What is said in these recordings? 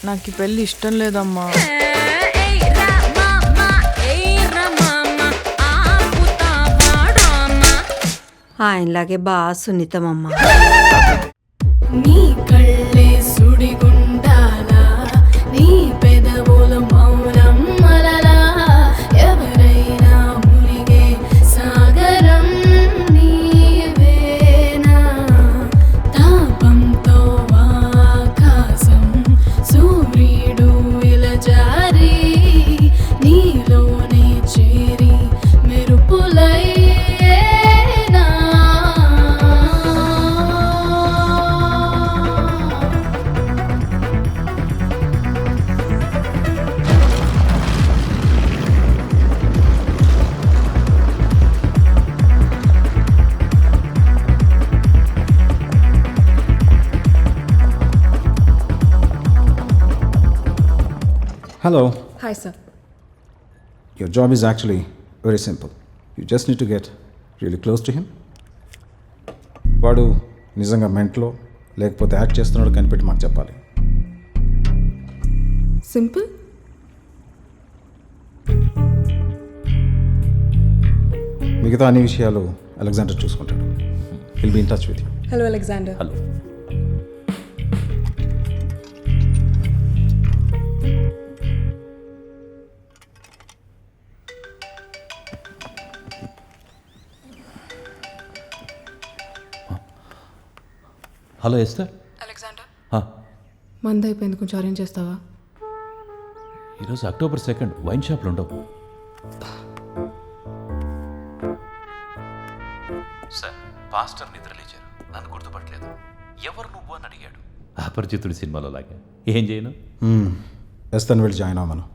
నాకు ఈ పెళ్ళి ఇష్టం లేదమ్మా. ఆయనలాగే బాగా సున్నితమమ్మా. నీ కళ్ళే సుడిగుండాలా, నీ పెదవుల మౌనం మలలా, ఎవరైనా మునిగే సాగరం నీవేనా, తాపంతో ఆకాశం సూర్యుడు ఇలా జారి నీలోనే చేరి మెరుపులై Hello. Hi, sir. Your job is actually very simple. You just need to get really close to him. వాడు నిజంగా మెంట్లో లేకపోతే యాక్ట్ చేస్తున్నాడు కనిపెట్టి మాకు చెప్పాలి. Simple? మిగతా అన్ని విషయాలు అలెగ్జాండర్ చూసుకుంటాడు. Will be in touch with you. Hello, Alexander. Hello. Hello Esther. Alexander. మంద అయిపోయింది, కొంచెం అరేంజ్ చేస్తావా? ఈరోజు October 2 వైన్ షాప్లో ఉండవు సార్. పాస్టర్ నిద్రలేచారు, నన్ను గుర్తుపట్టలేదు. ఎవరు నువ్వు అని అడిగాడు. అపరిచితుడి సినిమాలో లాగా. ఏం చేయను? ఎస్తన్ వెళ్ళి జాయిన్ అవ్వమను.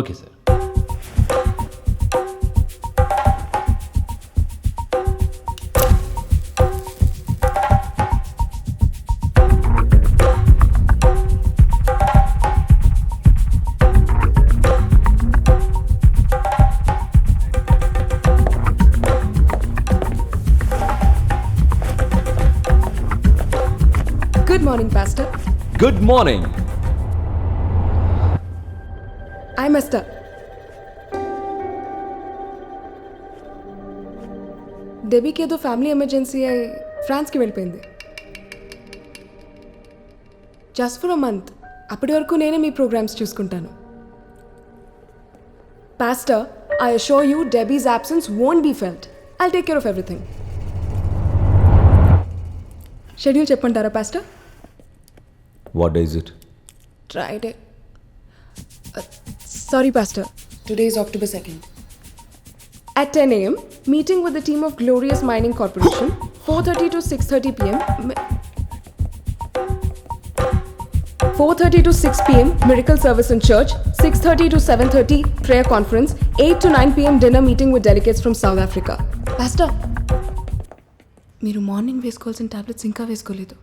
Okay sir. Good morning, Pastor. Good morning. I'm Esther. డెబీకి ఏదో ఫ్యామిలీ ఎమర్జెన్సీ అయి ఫ్రాన్స్కి వెళ్ళిపోయింది. Just for a month. అప్పటి వరకు నేనే మీ ప్రోగ్రామ్స్ చూసుకుంటాను. Pastor, I assure you Debbie's absence won't be felt. I'll take care of everything. Schedule చెప్పంటారా pastor? What is it? Friday. Sorry, Pastor. Today is October 2nd. At 10 a.m., meeting with the team of Glorious Mining Corporation, 4:30 to 6:30 p.m. 4:30 to 6 p.m. Miracle Service in Church, 6:30 to 7:30 Prayer Conference, 8 to 9 p.m. Dinner meeting with delegates from South Africa. Pastor, మీరు morning వేసుకోవాల్సిన tablets ఇంకా వేసుకోలేదు.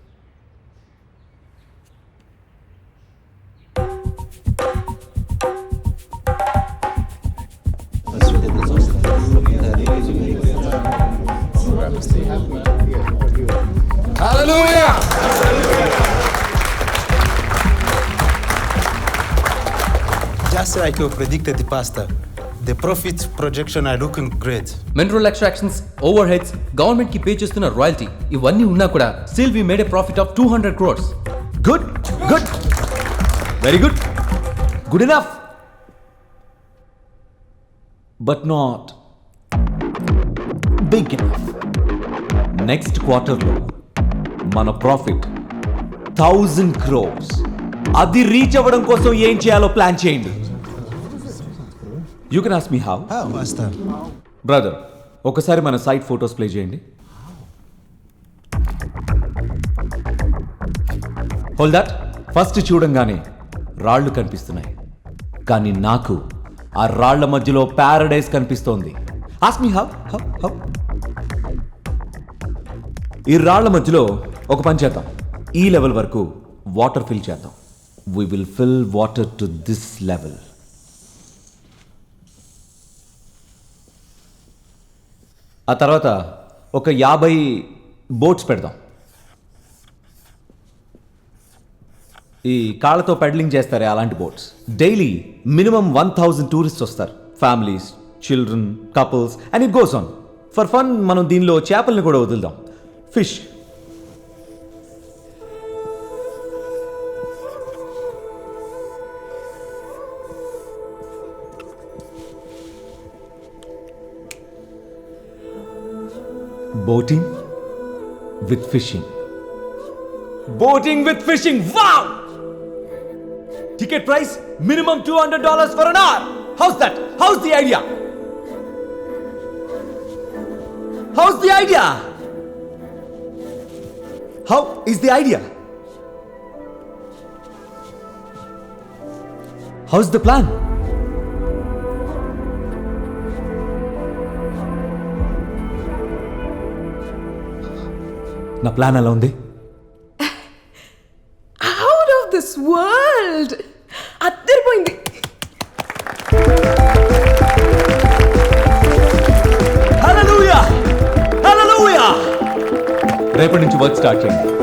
Hallelujah! Just like you predicted, Pastor, the profit projection are looking great. Mineral extractions, overheads, government కి pay చేస్తున్న royalty ఇవన్నీ ఉన్నా కూడా still we made a profit of 200 crores. Good, good, very good, good enough, but not big enough. Next క్వార్టర్లో మన profit 1000 crores. అది reach అవ్వడం కోసం ఏం చేయాలో ప్లాన్ చేయండి. You can ask me how. Pastor. Brother, ఒకసారి మన సైట్ ఫోటోస్ ప్లే చేయండి. Hold that. ఫస్ట్ చూడంగానే రాళ్ళు కనిపిస్తున్నాయి, కానీ నాకు ఆ రాళ్ల మధ్యలో ప్యారడైజ్ కనిపిస్తోంది. Ask me how how how. ఈ రాళ్ల మధ్యలో ఒక పని చేద్దాం. ఈ లెవెల్ వరకు వాటర్ ఫిల్ చేద్దాం. We will fill water to this level. ఆ తర్వాత ఒక 50 బోట్స్ పెడదాం. ఈ కాళ్ళతో పెడలింగ్ చేస్తారే అలాంటి బోట్స్. డైలీ మినిమం 1000 టూరిస్ట్ వస్తారు. Families, children, couples and it goes on. For fun మనం దీనిలో చేపల్ని కూడా వదులుదాం. Fish. Boating with fishing. Boating with fishing. Wow! Ticket price minimum $200 for an hour. How's that? How's the idea? How's the idea? How is the idea? How's the plan? నా plan ఎలా ఉంది? Out of this world. అద్దరిపోయింది. Hallelujah! హల్లెలూయా! రేపటి నుంచి work start చేయండి.